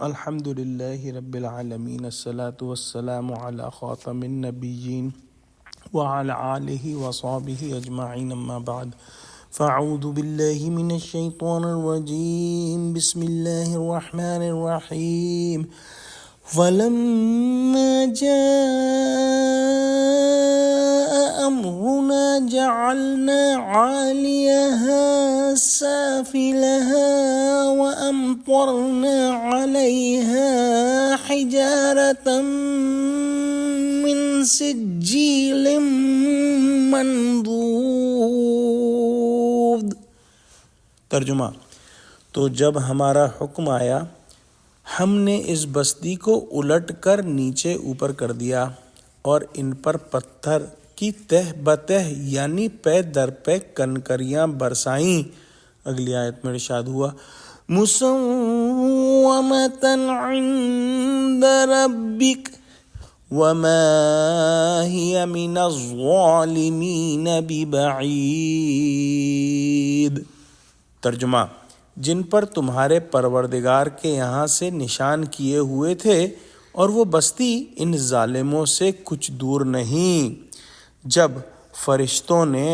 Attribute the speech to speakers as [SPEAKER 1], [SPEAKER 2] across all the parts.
[SPEAKER 1] الحمد للہ رب العالمین، الصلاۃ والسلام علی خاتم النبیین وعلی آلہ وصحبہ اجمعین، اما بعد فاعوذ باللہ من الشیطان الرجیم، بسم اللہ الرحمن الرحیم۔ فلما جاء امرنا جعلنا عاليها سافلها وامطرنا عليها حجارة من سجيل منضود۔ ترجمہ: تو جب ہمارا حکم آیا، ہم نے اس بستی کو الٹ کر نیچے اوپر کر دیا اور ان پر پتھر کی تہ بتہ یعنی پے در پے کنکریاں برسائیں۔ اگلی آیت میں ارشاد ہوا، مُسَوَّمَةً عِندَ رَبِّكَ وَمَا هِيَ مِنَ الظَّالِمِينَ بِبَعِيدٍ۔ ترجمہ: جن پر تمہارے پروردگار کے یہاں سے نشان کیے ہوئے تھے، اور وہ بستی ان ظالموں سے کچھ دور نہیں۔ جب فرشتوں نے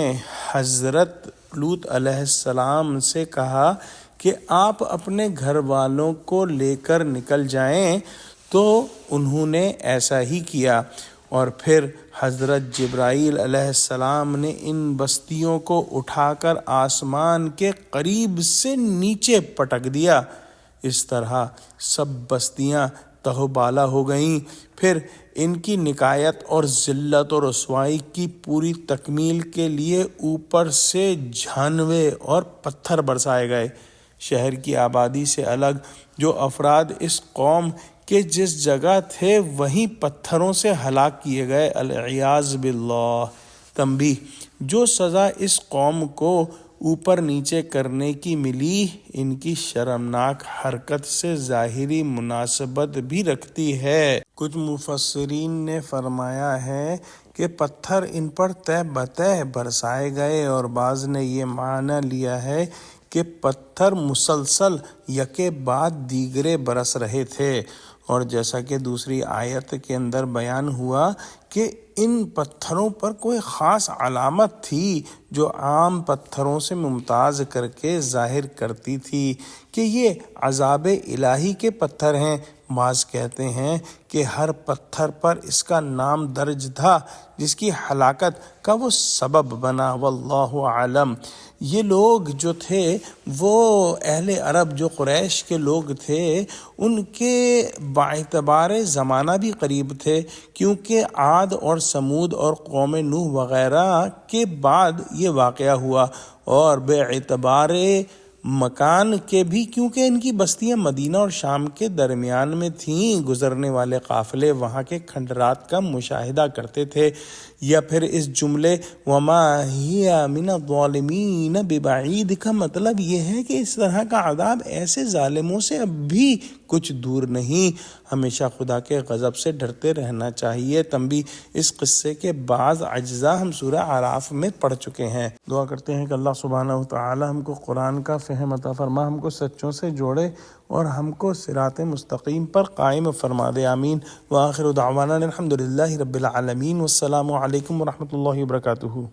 [SPEAKER 1] حضرت لوط علیہ السلام سے کہا کہ آپ اپنے گھر والوں کو لے کر نکل جائیں تو انہوں نے ایسا ہی کیا، اور پھر حضرت جبرائیل علیہ السلام نے ان بستیوں کو اٹھا کر آسمان کے قریب سے نیچے پٹک دیا۔ اس طرح سب بستیاں تہو بالا ہو گئیں۔ پھر ان کی نکایت اور ذلت و رسوائی کی پوری تکمیل کے لیے اوپر سے جھانوے اور پتھر برسائے گئے۔ شہر کی آبادی سے الگ جو افراد اس قوم کے جس جگہ تھے وہیں پتھروں سے ہلاک کیے گئے، العیاذ باللہ۔ تنبیہ: جو سزا اس قوم کو اوپر نیچے کرنے کی ملی، ان کی شرمناک حرکت سے ظاہری مناسبت بھی رکھتی ہے۔ کچھ مفسرین نے فرمایا ہے کہ پتھر ان پر تہ بتہ برسائے گئے، اور بعض نے یہ معنی لیا ہے کہ پتھر مسلسل یکے بعد دیگرے برس رہے تھے، اور جیسا کہ دوسری آیت کے اندر بیان ہوا کہ ان پتھروں پر کوئی خاص علامت تھی جو عام پتھروں سے ممتاز کر کے ظاہر کرتی تھی کہ یہ عذاب الہی کے پتھر ہیں۔ بعض کہتے ہیں کہ ہر پتھر پر اس کا نام درج تھا جس کی ہلاکت کا وہ سبب بنا، واللہ عالم۔ یہ لوگ جو تھے وہ اہل عرب جو قریش کے لوگ تھے، ان کے باعتبار زمانہ بھی قریب تھے، کیونکہ عاد اور سمود اور قوم نوح وغیرہ کے بعد یہ واقعہ ہوا، اور بے اعتبار مکان کے بھی، کیونکہ ان کی بستیاں مدینہ اور شام کے درمیان میں تھیں۔ گزرنے والے قافلے وہاں کے کھنڈرات کا مشاہدہ کرتے تھے۔ یا پھر اس جملے وَمَا هِيَ مِنَ الظَّالِمِينَ بِبَعِيدٍ کا مطلب یہ ہے کہ اس طرح کا عذاب ایسے ظالموں سے اب بھی کچھ دور نہیں۔ ہمیشہ خدا کے غضب سے ڈرتے رہنا چاہیے۔ تنبیہ: اس قصے کے بعض اجزاء ہم سورہ اعراف میں پڑھ چکے ہیں۔ دعا کرتے ہیں کہ اللہ سبحانہ وتعالی ہم کو قرآن کا فہم عطا فرما، ہم کو سچوں سے جوڑے اور ہم کو صراط مستقیم پر قائم فرما دے، آمین۔ وآخر دعوانا الحمد للہ رب العالمین، والسلام علیکم ورحمۃ اللہ وبرکاتہ۔